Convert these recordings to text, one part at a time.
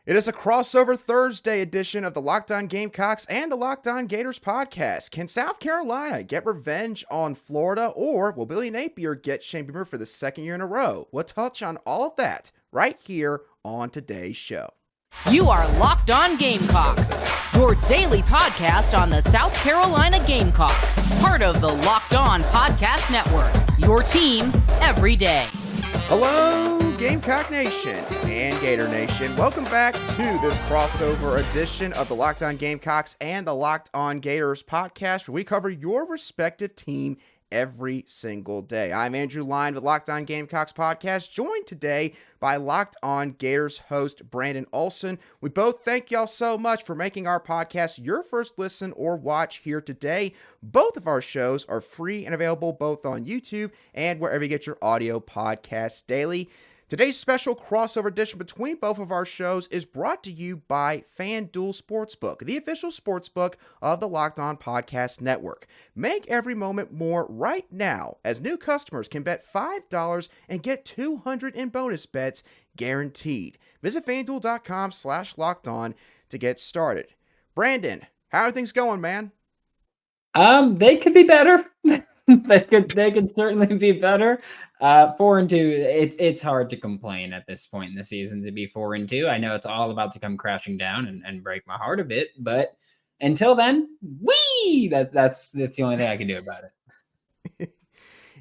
It is a crossover Thursday edition of the Locked On Gamecocks and the Locked On Gators podcast. Can South Carolina get revenge on Florida, or will Billy Napier get Shane Beamer for the second year in a row? We'll touch on all of that right here on today's show. You are Locked On Gamecocks, your daily podcast on the South Carolina Gamecocks, part of the Locked On Podcast Network, your team every day. Hello, Gamecock Nation and Gator Nation. Welcome back to this crossover edition of the Locked On Gamecocks and the Locked On Gators podcast, where we cover your respective team every single day. I'm Andrew Lyon with Locked On Gamecocks podcast, joined today by Locked On Gators host Brandon Olsen. We both thank y'all so much for making our podcast your first listen or watch here today. Both of our shows are free and available both on YouTube and wherever you get your audio podcasts daily. Today's special crossover edition between both of our shows is brought to you by FanDuel Sportsbook, the official sportsbook of the Locked On Podcast Network. Make every moment more right now, as new customers can bet $5 and get $200 in bonus bets guaranteed. Visit FanDuel.com/LockedOn to get started. Brandon, how are things going, man? They could be better. They could certainly be better. 4-2. It's hard to complain at this point in the season to be 4-2. I know it's all about to come crashing down and break my heart a bit, but until then, that's the only thing I can do about it.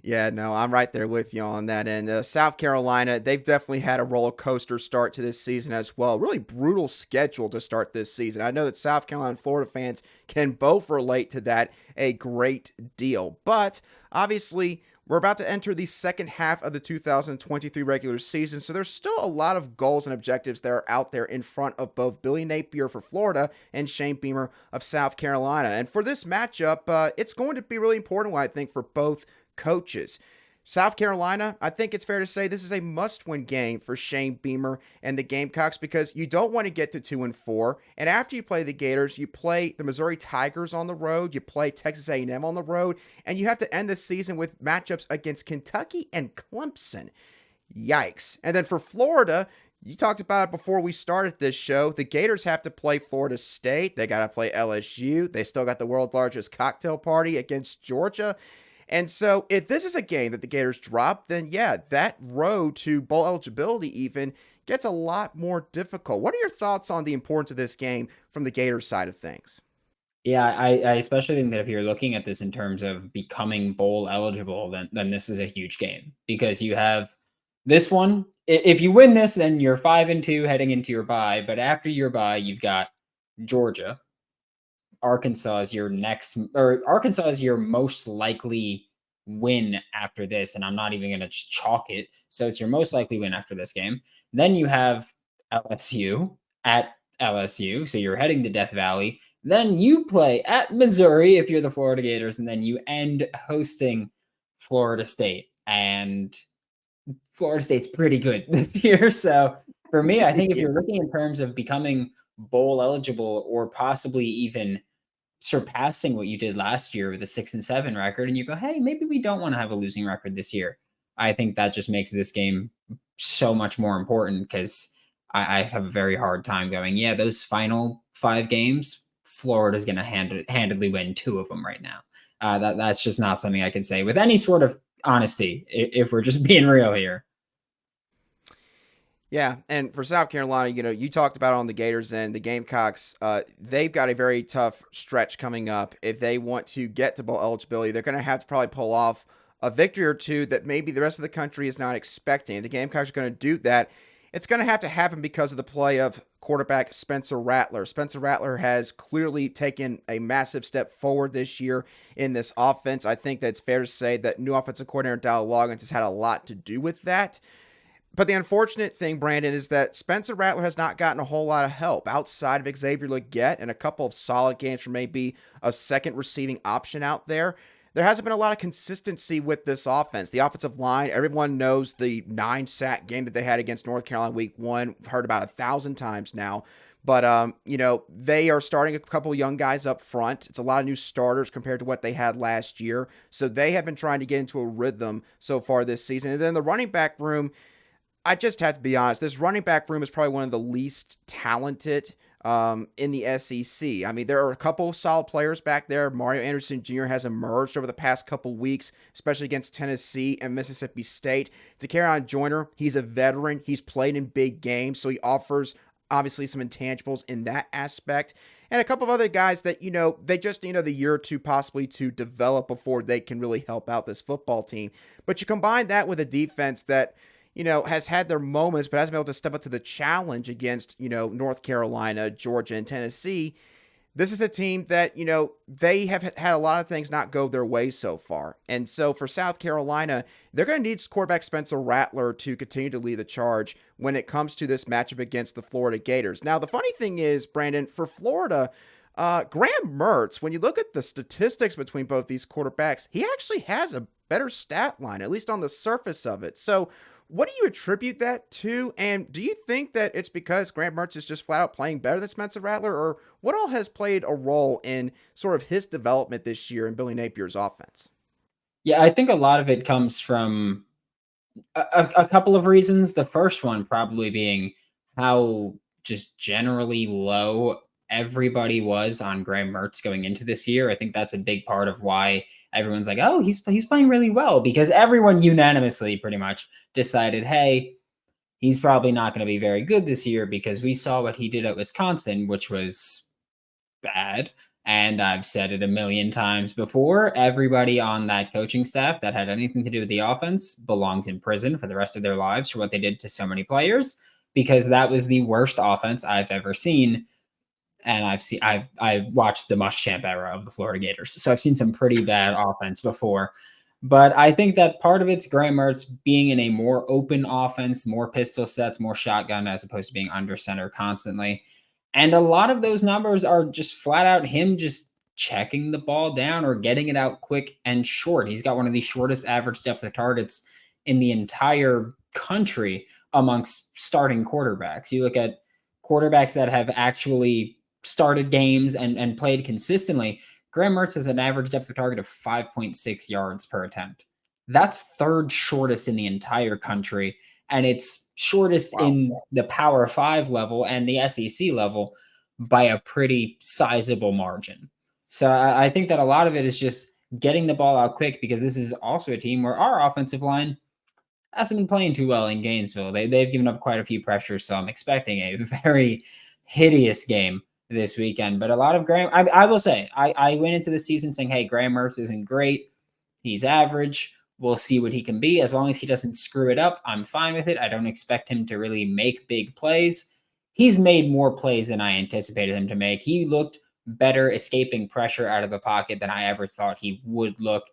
Yeah, no, I'm right there with you on that. And South Carolina, they've definitely had a roller coaster start to this season as well. Really brutal schedule to start this season. I know that South Carolina and Florida fans can both relate to that a great deal. But obviously, we're about to enter the second half of the 2023 regular season, so there's still a lot of goals and objectives that are out there in front of both Billy Napier for Florida and Shane Beamer of South Carolina. And for this matchup, it's going to be really important, I think, for both coaches. South Carolina, I think it's fair to say this is a must-win game for Shane Beamer and the Gamecocks, because you don't want to get to 2-4. And after you play the Gators, you play the Missouri Tigers on the road, you play Texas A&M on the road, and you have to end the season with matchups against Kentucky and Clemson. Yikes. And then for Florida, you talked about it before we started this show. The Gators have to play Florida State. They got to play LSU. They still got the world's largest cocktail party against Georgia. And so if this is a game that the Gators drop, then yeah, that road to bowl eligibility even gets a lot more difficult. What are your thoughts on the importance of this game from the Gators side of things? Yeah, I especially think that if you're looking at this in terms of becoming bowl eligible, then this is a huge game, because you have this one. If you win this, then you're 5-2 heading into your bye. But after your bye, you've got Georgia. Arkansas is your most likely win after this, and I'm not even going to just chalk it. So it's your most likely win after this game. Then you have LSU at LSU, so you're heading to Death Valley. Then you play at Missouri if you're the Florida Gators, and then you end hosting Florida State. And Florida State's pretty good this year. So for me, I think if you're looking in terms of becoming bowl eligible or possibly even surpassing what you did last year with a 6-7 record, and you go, hey, maybe we don't want to have a losing record this year, I think that just makes this game so much more important, because I have a very hard time going, yeah, those final 5 games, Florida's going to handedly win 2 of them right now. That's just not something I can say with any sort of honesty, if we're just being real here. Yeah, and for South Carolina, you talked about on the Gators and the Gamecocks, they've got a very tough stretch coming up. If they want to get to bowl eligibility, they're going to have to probably pull off a victory or two that maybe the rest of the country is not expecting. If the Gamecocks are going to do that, it's going to have to happen because of the play of quarterback Spencer Rattler. Spencer Rattler has clearly taken a massive step forward this year in this offense. I think that it's fair to say that new offensive coordinator Dowell Loggins has had a lot to do with that. But the unfortunate thing, Brandon, is that Spencer Rattler has not gotten a whole lot of help outside of Xavier Legette and a couple of solid games from maybe a second receiving option out there. There hasn't been a lot of consistency with this offense. The offensive line, everyone knows the 9-sack game that they had against North Carolina week 1. We've heard about 1,000 times now. But, they are starting a couple of young guys up front. It's a lot of new starters compared to what they had last year. So they have been trying to get into a rhythm so far this season. And then the running back room, I just have to be honest. This running back room is probably one of the least talented in the SEC. I mean, there are a couple of solid players back there. Mario Anderson Jr. has emerged over the past couple weeks, especially against Tennessee and Mississippi State. Takarion Joyner, he's a veteran. He's played in big games, so he offers obviously some intangibles in that aspect. And a couple of other guys that, they just need the year or two possibly to develop before they can really help out this football team. But you combine that with a defense that, has had their moments, but hasn't been able to step up to the challenge against, North Carolina, Georgia, and Tennessee. This is a team that, they have had a lot of things not go their way so far. And so for South Carolina, they're going to need quarterback Spencer Rattler to continue to lead the charge when it comes to this matchup against the Florida Gators. Now, the funny thing is, Brandon, for Florida, Graham Mertz, when you look at the statistics between both these quarterbacks, he actually has a better stat line, at least on the surface of it. So what do you attribute that to? And do you think that it's because Graham Mertz is just flat out playing better than Spencer Rattler, or what all has played a role in sort of his development this year in Billy Napier's offense? Yeah, I think a lot of it comes from a couple of reasons. The first one probably being how just generally low everybody was on Graham Mertz going into this year. I think that's a big part of why everyone's like, oh, he's playing really well, because everyone unanimously pretty much decided, hey, he's probably not going to be very good this year because we saw what he did at Wisconsin, which was bad. And I've said it a million times before, everybody on that coaching staff that had anything to do with the offense belongs in prison for the rest of their lives for what they did to so many players, because that was the worst offense I've ever seen. And I've watched the Muschamp era of the Florida Gators, so I've seen some pretty bad offense before. But I think that part of it's Graham Mertz being in a more open offense, more pistol sets, more shotgun, as opposed to being under center constantly. And a lot of those numbers are just flat out him just checking the ball down or getting it out quick and short. He's got one of the shortest average depth of targets in the entire country amongst starting quarterbacks. You look at quarterbacks that have actually started games and played consistently, Graham Mertz has an average depth of target of 5.6 yards per attempt. That's third shortest in the entire country, and it's shortest in the Power 5 level and the SEC level by a pretty sizable margin. So I think that a lot of it is just getting the ball out quick, because this is also a team where our offensive line hasn't been playing too well in Gainesville. They've given up quite a few pressures, so I'm expecting a very hideous game this weekend. But a lot of Graham, I will say, I went into the season saying, hey, Graham Mertz isn't great. He's average. We'll see what he can be. As long as he doesn't screw it up, I'm fine with it. I don't expect him to really make big plays. He's made more plays than I anticipated him to make. He looked better escaping pressure out of the pocket than I ever thought he would look.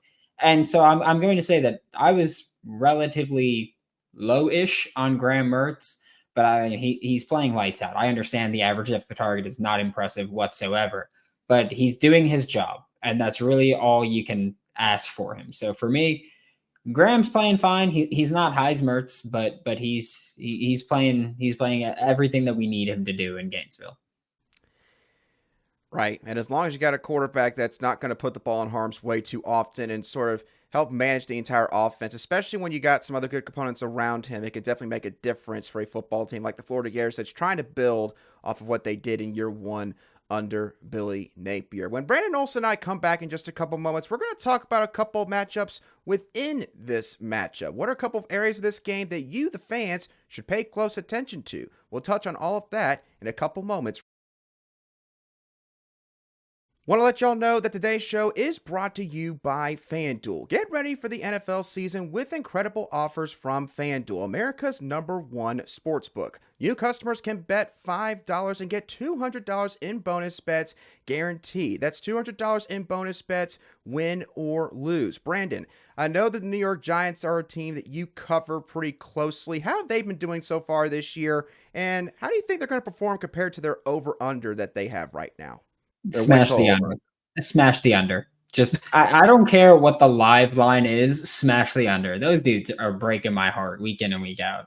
And so I'm going to say that I was relatively low-ish on Graham Mertz, but he's playing lights out. I understand the average depth of target is not impressive whatsoever, but he's doing his job, and that's really all you can ask for him. So for me, Graham's playing fine. He's not Heismertz, but he's playing everything that we need him to do in Gainesville. Right, and as long as you got a quarterback that's not going to put the ball in harm's way too often and sort of help manage the entire offense, especially when you got some other good components around him, it could definitely make a difference for a football team like the Florida Gators that's trying to build off of what they did in year one under Billy Napier. When Brandon Olsen and I come back in just a couple moments, we're going to talk about a couple matchups within this matchup. What are a couple of areas of this game that you, the fans, should pay close attention to? We'll touch on all of that in a couple moments. Want to let y'all know that today's show is brought to you by FanDuel. Get ready for the NFL season with incredible offers from FanDuel, America's #1 sportsbook. New customers can bet $5 and get $200 in bonus bets guaranteed. That's $200 in bonus bets, win or lose. Brandon, I know that the New York Giants are a team that you cover pretty closely. How have they been doing so far this year, and how do you think they're going to perform compared to their over-under that they have right now? Smash the under. Smash the under. Just, I don't care what the live line is. Smash the under. Those dudes are breaking my heart week in and week out.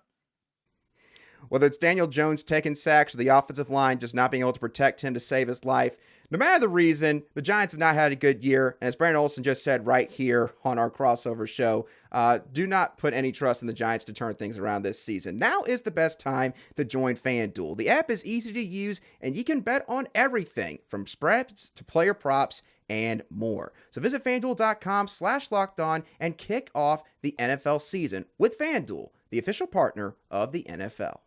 Whether it's Daniel Jones taking sacks or the offensive line just not being able to protect him to save his life, No matter the reason, the Giants have not had a good year. And as Brandon Olsen just said right here on our crossover show, do not put any trust in the Giants to turn things around this season. Now is the best time to join FanDuel. The app is easy to use, and you can bet on everything from spreads to player props and more. So visit FanDuel.com/lockedon and kick off the NFL season with FanDuel, the official partner of the NFL.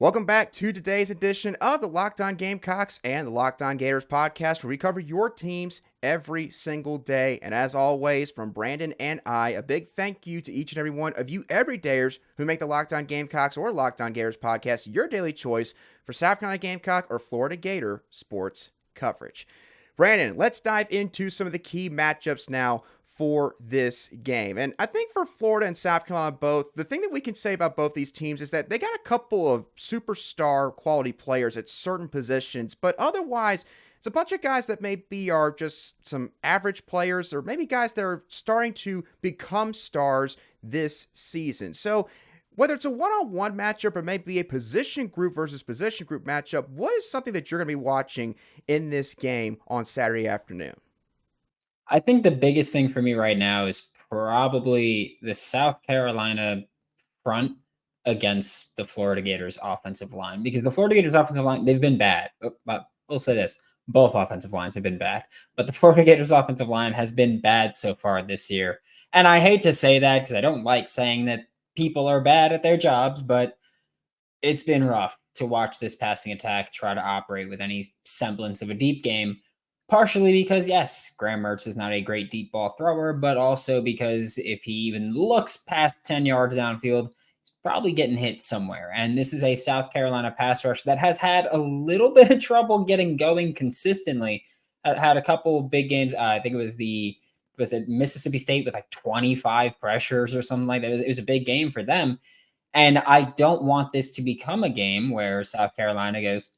Welcome back to today's edition of the Locked On Gamecocks and the Locked On Gators podcast, where we cover your teams every single day. And as always, from Brandon and I, a big thank you to each and every one of you everydayers who make the Locked On Gamecocks or Locked On Gators podcast your daily choice for South Carolina Gamecock or Florida Gator sports coverage. Brandon, let's dive into some of the key matchups now for this game. And I think for Florida and South Carolina both, the thing that we can say about both these teams is that they got a couple of superstar quality players at certain positions, but otherwise it's a bunch of guys that maybe are just some average players, or maybe guys that are starting to become stars this season. So whether it's a one-on-one matchup or maybe a position group versus position group matchup, what is something that you're going to be watching in this game on Saturday afternoon? I think the biggest thing for me right now is probably the South Carolina front against the Florida Gators offensive line, because the Florida Gators offensive line, they've been bad. But we'll say this, both offensive lines have been bad, but the Florida Gators offensive line has been bad so far this year. And I hate to say that because I don't like saying that people are bad at their jobs, but it's been rough to watch this passing attack try to operate with any semblance of a deep game. Partially because, yes, Graham Mertz is not a great deep ball thrower, but also because if he even looks past 10 yards downfield, he's probably getting hit somewhere. And this is a South Carolina pass rush that has had a little bit of trouble getting going consistently. Had a couple of big games. I think was it Mississippi State with like 25 pressures or something like that. It was a big game for them. And I don't want this to become a game where South Carolina goes,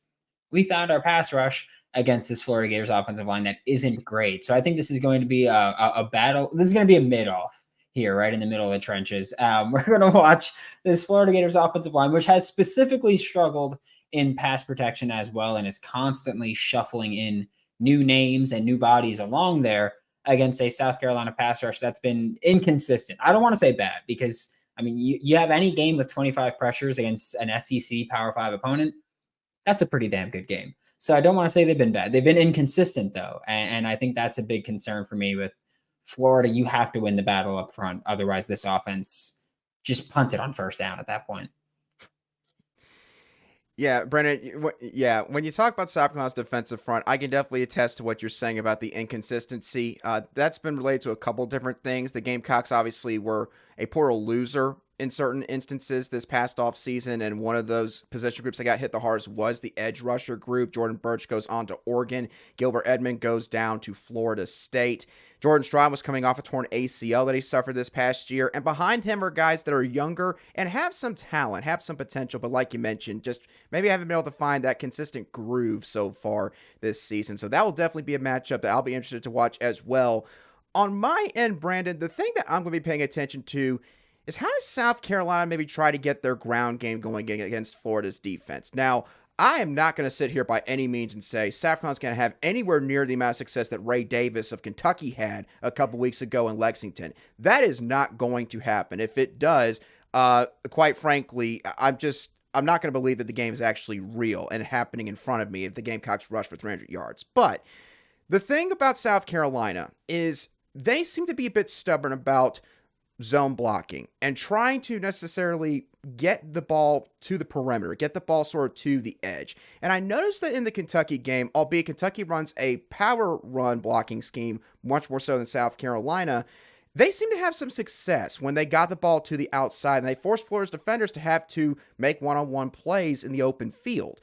we found our pass rush against this Florida Gators offensive line that isn't great. So I think this is going to be a battle. This is going to be a mid-off here, right in the middle of the trenches. We're going to watch this Florida Gators offensive line, which has specifically struggled in pass protection as well and is constantly shuffling in new names and new bodies along there against a South Carolina pass rush that's been inconsistent. I don't want to say bad because, I mean, you have any game with 25 pressures against an SEC Power 5 opponent, that's a pretty damn good game. So I don't want to say they've been bad. They've been inconsistent, though. And I think that's a big concern for me with Florida. You have to win the battle up front. Otherwise, this offense just punted on first down at that point. Yeah, Brennan, yeah, when you talk about South Carolina's defensive front, I can definitely attest to what you're saying about the inconsistency. That's been related to a couple different things. The Gamecocks obviously were a portal loser in certain instances this past off season, and one of those position groups that got hit the hardest was the edge rusher group. Jordan Birch goes on to Oregon. Gilbert Edmond goes down to Florida State. Jordan Strawn was coming off a torn ACL that he suffered this past year, and behind him are guys that are younger and have some talent, have some potential, but like you mentioned, just maybe haven't been able to find that consistent groove so far this season. So that will definitely be a matchup that I'll be interested to watch as well. On my end, Brandon, the thing that I'm going to be paying attention to is how does South Carolina maybe try to get their ground game going against Florida's defense? Now, I am not going to sit here by any means and say South Carolina's going to have anywhere near the amount of success that Ray Davis of Kentucky had a couple weeks ago in Lexington. That is not going to happen. If it does, quite frankly, I'm not going to believe that the game is actually real and happening in front of me if the Gamecocks rush for 300 yards. But the thing about South Carolina is they seem to be a bit stubborn about zone blocking and trying to necessarily get the ball to the perimeter, get the ball sort of to the edge. And I noticed that in the Kentucky game, albeit Kentucky runs a power run blocking scheme much more so than South Carolina, they seem to have some success when they got the ball to the outside and they forced Florida's defenders to have to make one-on-one plays in the open field.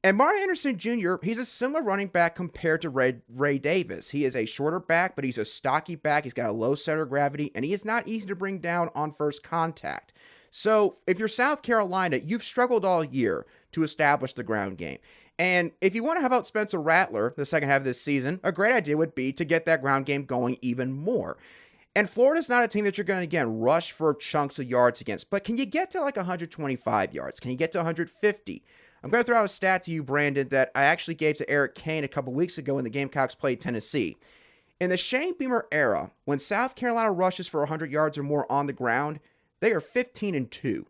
And Mario Anderson Jr., he's a similar running back compared to Ray Davis. He is a shorter back, but he's a stocky back. He's got a low center of gravity, and he is not easy to bring down on first contact. So if you're South Carolina, you've struggled all year to establish the ground game. And if you want to have out Spencer Rattler the second half of this season, a great idea would be to get that ground game going even more. And Florida's not a team that you're going to, again, rush for chunks of yards against. But can you get to like 125 yards? Can you get to 150? I'm going to throw out a stat to you, Brandon, that I actually gave to Eric Kane a couple weeks ago when the Gamecocks played Tennessee. In the Shane Beamer era, when South Carolina rushes for 100 yards or more on the ground, they are 15-2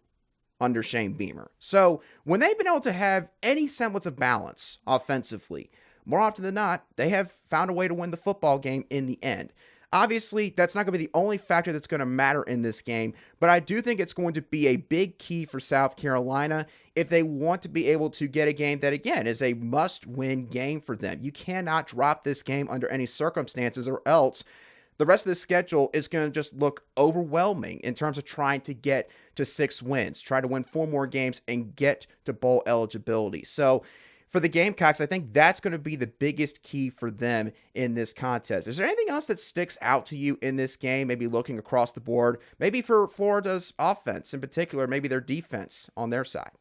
under Shane Beamer. So when they've been able to have any semblance of balance offensively, more often than not, they have found a way to win the football game in the end. Obviously, that's not going to be the only factor that's going to matter in this game, but I do think it's going to be a big key for South Carolina if they want to be able to get a game that, again, is a must-win game for them. You cannot drop this game under any circumstances, or else the rest of the schedule is going to just look overwhelming in terms of trying to get to 6 wins, try to win 4 more games, and get to bowl eligibility. So for the Gamecocks, I think that's going to be the biggest key for them in this contest. Is there anything else that sticks out to you in this game, maybe looking across the board, maybe for Florida's offense in particular, maybe their defense on their side?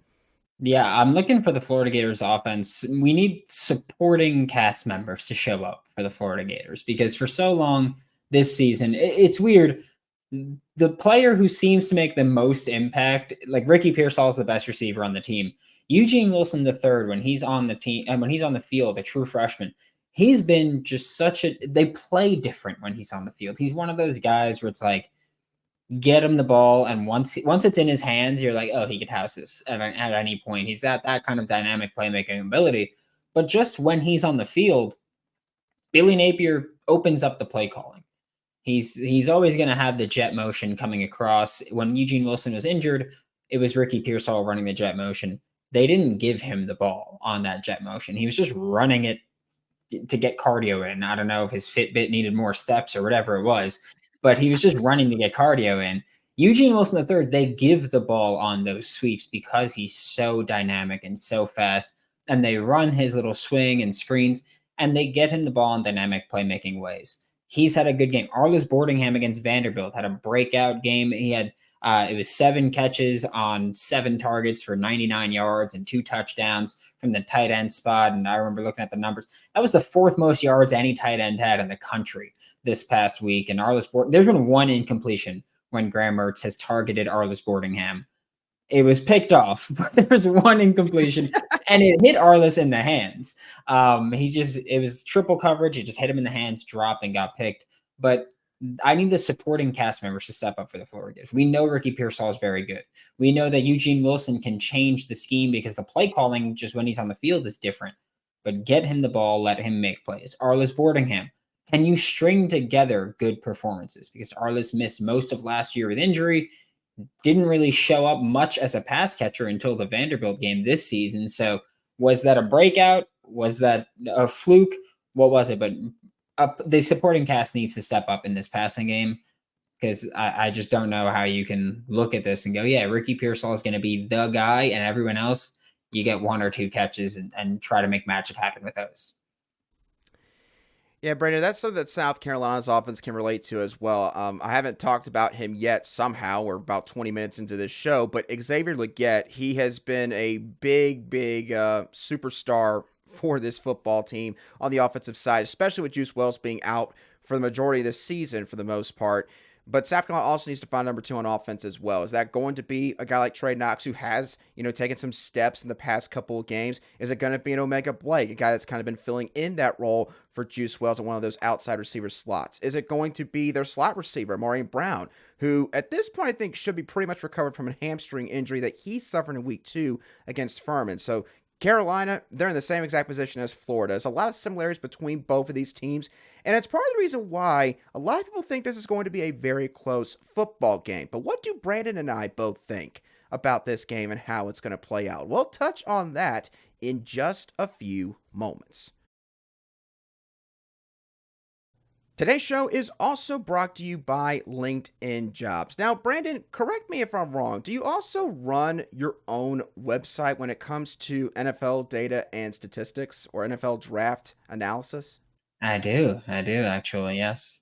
Yeah, I'm looking for the Florida Gators offense. We need supporting cast members to show up for the Florida Gators because for so long this season, it's weird. The player who seems to make the most impact, like Ricky Pearsall is the best receiver on the team. Eugene Wilson III, when he's on the team and when he's on the field, a true freshman, he's been just they play different when he's on the field. He's one of those guys where it's like, get him the ball, and once it's in his hands, you're like, oh, he could house this at any point. He's that kind of dynamic playmaking ability. But just when he's on the field, Billy Napier opens up the play calling. He's always going to have the jet motion coming across. When Eugene Wilson was injured, it was Ricky Pearsall running the jet motion. They didn't give him the ball on that jet motion. He was just running it to get cardio in. I don't know if his Fitbit needed more steps or whatever it was, but he was just running to get cardio in. Eugene Wilson III, they give the ball on those sweeps because he's so dynamic and so fast, and they run his little swing and screens, and they get him the ball in dynamic playmaking ways. He's had a good game. Arliss Boardingham against Vanderbilt had a breakout game. He had it was 7 catches on 7 targets for 99 yards and 2 touchdowns from the tight end spot. And I remember looking at the numbers. That was the 4th most yards any tight end had in the country this past week. And there's been 1 incompletion when Graham Mertz has targeted Arliss Boardingham. It was picked off, but there was 1 incompletion, and it hit Arliss in the hands. It was triple coverage. It just hit him in the hands, dropped, and got picked. But I need the supporting cast members to step up for the Florida Gators. We know Ricky Pearsall is very good. We know that Eugene Wilson can change the scheme because the play calling just when he's on the field is different. But get him the ball, let him make plays. Arliss Boardingham, can you string together good performances? Because Arliss missed most of last year with injury, didn't really show up much as a pass catcher until the Vanderbilt game this season. So was that a breakout? Was that a fluke? What was it? But the supporting cast needs to step up in this passing game because I just don't know how you can look at this and go, yeah, Ricky Pearsall is going to be the guy, and everyone else, you get 1 or 2 catches and try to make magic happen with those. Yeah, Brandon, that's something that South Carolina's offense can relate to as well. I haven't talked about him yet somehow. We're about 20 minutes into this show, but Xavier Legette, he has been a big superstar for this football team on the offensive side, especially with Juice Wells being out for the majority of the season for the most part. But South Carolina also needs to find number 2 on offense as well. Is that going to be a guy like Trey Knox who has, taken some steps in the past couple of games? Is it going to be an Omega Blake, a guy that's kind of been filling in that role for Juice Wells in one of those outside receiver slots? Is it going to be their slot receiver, Maureen Brown, who at this point I think should be pretty much recovered from a hamstring injury that he suffered in week 2 against Furman? So Carolina, they're in the same exact position as Florida. There's a lot of similarities between both of these teams, and it's part of the reason why a lot of people think this is going to be a very close football game. But what do Brandon and I both think about this game and how it's going to play out? We'll touch on that in just a few moments. Today's show is also brought to you by LinkedIn Jobs. Now, Brandon, correct me if I'm wrong. Do you also run your own website when it comes to NFL data and statistics or NFL draft analysis? I do actually, yes.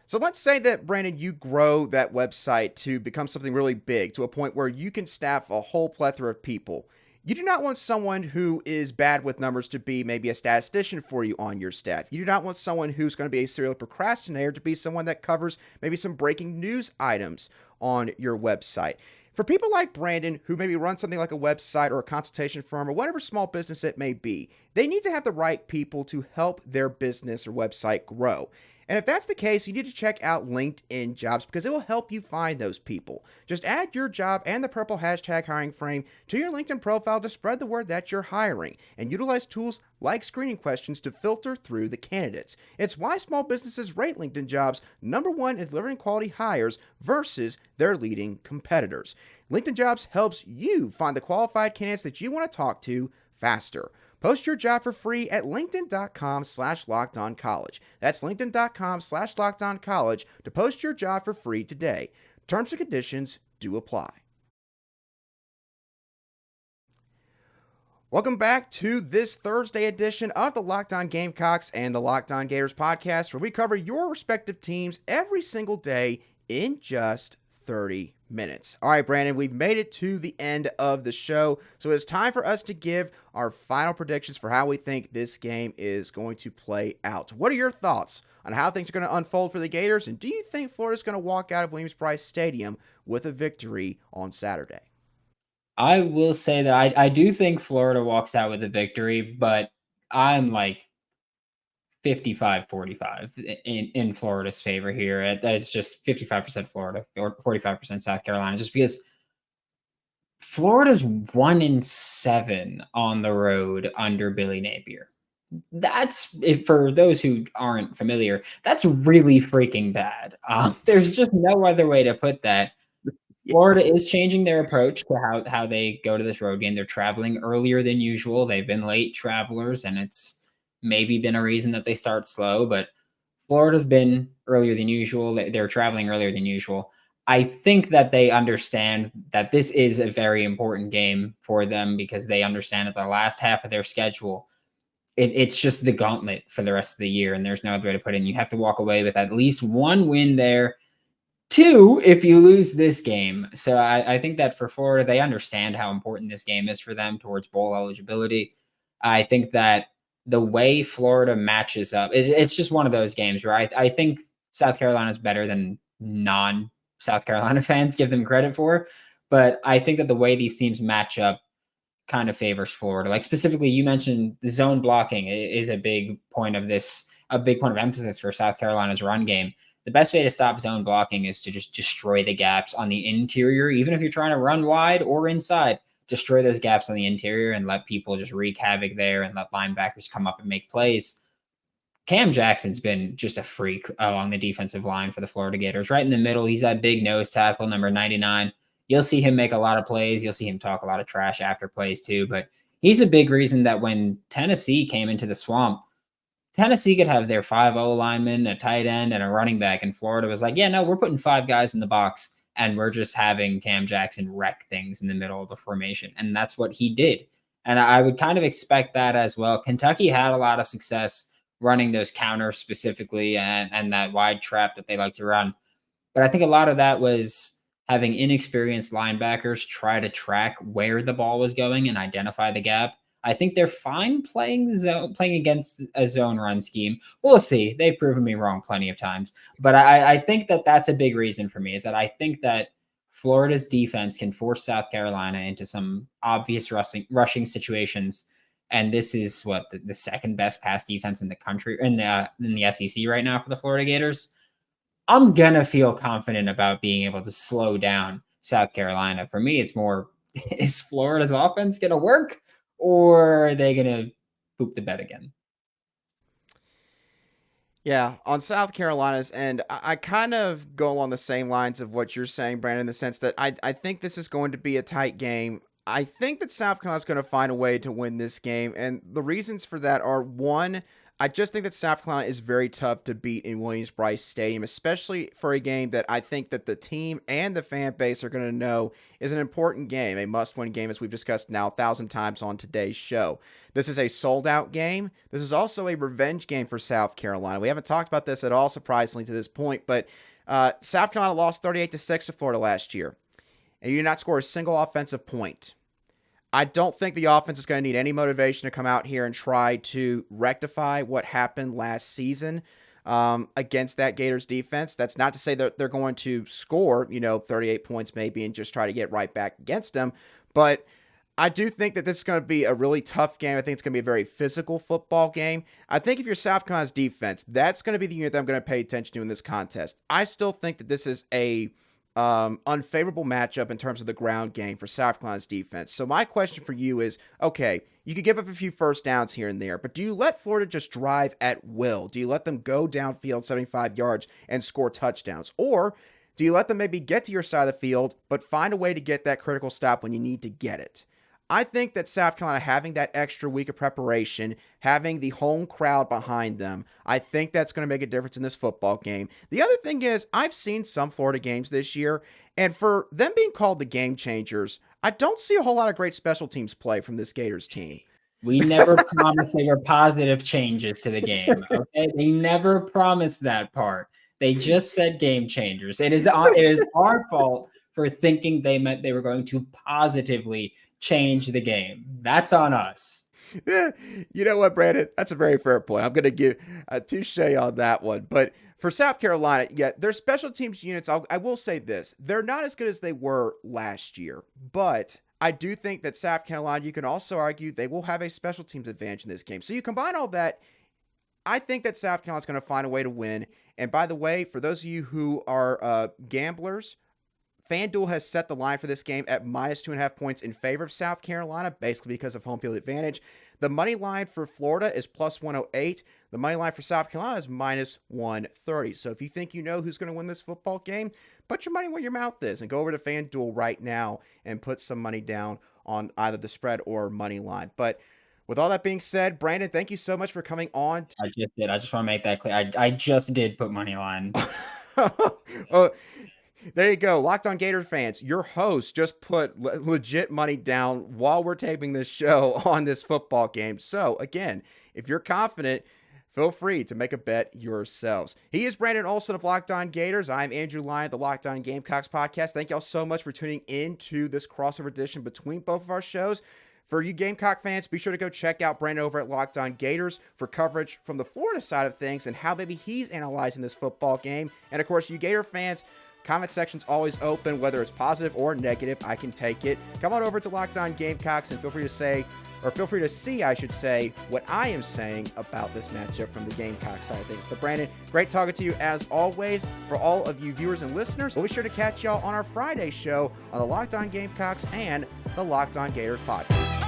So let's say that, Brandon, you grow that website to become something really big, to a point where you can staff a whole plethora of people. You do not want someone who is bad with numbers to be maybe a statistician for you on your staff. You do not want someone who's going to be a serial procrastinator to be someone that covers maybe some breaking news items on your website. For people like Brandon, who maybe run something like a website or a consultation firm or whatever small business it may be, they need to have the right people to help their business or website grow. And if that's the case, you need to check out LinkedIn Jobs because it will help you find those people. Just add your job and the purple hashtag hiring frame to your LinkedIn profile to spread the word that you're hiring, and utilize tools like screening questions to filter through the candidates. It's why small businesses rate LinkedIn Jobs #1 in delivering quality hires versus their leading competitors. LinkedIn Jobs helps you find the qualified candidates that you want to talk to faster. Post your job for free at linkedin.com/lockedoncollege. That's linkedin.com/lockedoncollege to post your job for free today. Terms and conditions do apply. Welcome back to this Thursday edition of the Locked On Gamecocks and the Locked On Gators podcast, where we cover your respective teams every single day in just 30 minutes. All right, Brandon, we've made it to the end of the show, so it's time for us to give our final predictions for how we think this game is going to play out. What are your thoughts on how things are going to unfold for the Gators, and do you think Florida's going to walk out of Williams-Brice Stadium with a victory on Saturday? I will say that I do think Florida walks out with a victory, but I'm like 55-45 in Florida's favor here. It's just 55% Florida or 45% South Carolina, just because Florida's 1-7 on the road under Billy Napier. That's, if for those who aren't familiar, that's really freaking bad. There's just no other way to put that. Florida is changing their approach to how they go to this road game. They're traveling earlier than usual. They've been late travelers, and it's maybe been a reason that they start slow, but Florida's been earlier than usual. They're traveling earlier than usual. I think that they understand that this is a very important game for them because they understand that the last half of their schedule, it's just the gauntlet for the rest of the year, and there's no other way to put it in. You have to walk away with at least one win there. 2, if you lose this game. So I think that for Florida, they understand how important this game is for them towards bowl eligibility. I think that the way Florida matches up, it's just one of those games where I think South Carolina is better than non-South Carolina fans give them credit for. But I think that the way these teams match up kind of favors Florida. Like specifically, you mentioned zone blocking is a big point of this, a big point of emphasis for South Carolina's run game. The best way to stop zone blocking is to just destroy the gaps on the interior. Even if you're trying to run wide or inside, destroy those gaps on the interior and let people just wreak havoc there and let linebackers come up and make plays. Cam Jackson's been just a freak along the defensive line for the Florida Gators. Right in the middle, he's that big nose tackle, number 99. You'll see him make a lot of plays. You'll see him talk a lot of trash after plays too. But he's a big reason that when Tennessee came into the swamp, Tennessee could have their 5-0 lineman, a tight end, and a running back, and Florida was like, yeah, no, we're putting 5 guys in the box, and we're just having Cam Jackson wreck things in the middle of the formation. And that's what he did. And I would kind of expect that as well. Kentucky had a lot of success running those counters specifically and that wide trap that they like to run. But I think a lot of that was having inexperienced linebackers try to track where the ball was going and identify the gap. I think they're fine playing against a zone run scheme. We'll see. They've proven me wrong plenty of times. But I think that that's a big reason for me, is that I think that Florida's defense can force South Carolina into some obvious rushing situations. And this is what the second best pass defense in the country, in the SEC right now for the Florida Gators. I'm going to feel confident about being able to slow down South Carolina. For me, it's more, is Florida's offense going to work? Or are they going to poop the bed again? Yeah, on South Carolina's end, I kind of go along the same lines of what you're saying, Brandon, in the sense that I think this is going to be a tight game. I think that South Carolina's going to find a way to win this game, and the reasons for that are, one, I just think that South Carolina is very tough to beat in Williams-Brice Stadium, especially for a game that I think that the team and the fan base are going to know is an important game, a must-win game, as we've discussed now 1,000 times on today's show. This is a sold-out game. This is also a revenge game for South Carolina. We haven't talked about this at all, surprisingly, to this point, but South Carolina lost 38-6 to Florida last year, and you did not score a single offensive point. I don't think the offense is going to need any motivation to come out here and try to rectify what happened last season. against that Gators defense. That's not to say that they're going to score, 38 points maybe and just try to get right back against them. But I do think that this is going to be a really tough game. I think it's going to be a very physical football game. I think if you're South Carolina's defense, that's going to be the unit that I'm going to pay attention to in this contest. I still think that this is a unfavorable matchup in terms of the ground game for South Carolina's defense. So my question for you is, okay, you could give up a few first downs here and there, but do you let Florida just drive at will? Do you let them go downfield 75 yards and score touchdowns? Or do you let them maybe get to your side of the field, but find a way to get that critical stop when you need to get it? I think that South Carolina having that extra week of preparation, having the home crowd behind them, I think that's going to make a difference in this football game. The other thing is, I've seen some Florida games this year, and for them being called the game changers, I don't see a whole lot of great special teams play from this Gators team. We never promised they were positive changes to the game, okay? They never promised that part. They just said game changers. It is our fault for thinking they meant they were going to positively change the game. That's on us. Yeah, you know what, Brandon? That's a very fair point. I'm going to give a touche on that one. But for South Carolina, yeah, their special teams units, I will say this. They're not as good as they were last year. But I do think that South Carolina, you can also argue they will have a special teams advantage in this game. So you combine all that, I think that South Carolina's going to find a way to win. And by the way, for those of you who are gamblers, FanDuel has set the line for this game at minus 2.5 points in favor of South Carolina, basically because of home field advantage. The money line for Florida is plus 108. The money line for South Carolina is minus 130. So if you think you know who's going to win this football game, put your money where your mouth is and go over to FanDuel right now and put some money down on either the spread or money line. But with all that being said, Brandon, thank you so much for coming on. I just did. I just want to make that clear. I just did put money line. Oh, there you go. Locked On Gators fans, your host just put legit money down while we're taping this show on this football game. So, again, if you're confident, feel free to make a bet yourselves. He is Brandon Olsen of Locked On Gators. I'm Andrew Lyon of the Locked On Gamecocks podcast. Thank y'all so much for tuning into this crossover edition between both of our shows. For you Gamecock fans, be sure to go check out Brandon over at Locked On Gators for coverage from the Florida side of things and how maybe he's analyzing this football game. And, of course, you Gator fans, comment section's always open, whether it's positive or negative. I can take it. Come on over to Locked On Gamecocks and feel free to see, I should say, what I am saying about this matchup from the Gamecock side of things. But Brandon, great talking to you as always. For all of you viewers and listeners, we'll be sure to catch y'all on our Friday show on the Locked On Gamecocks and the Locked On Gators podcast.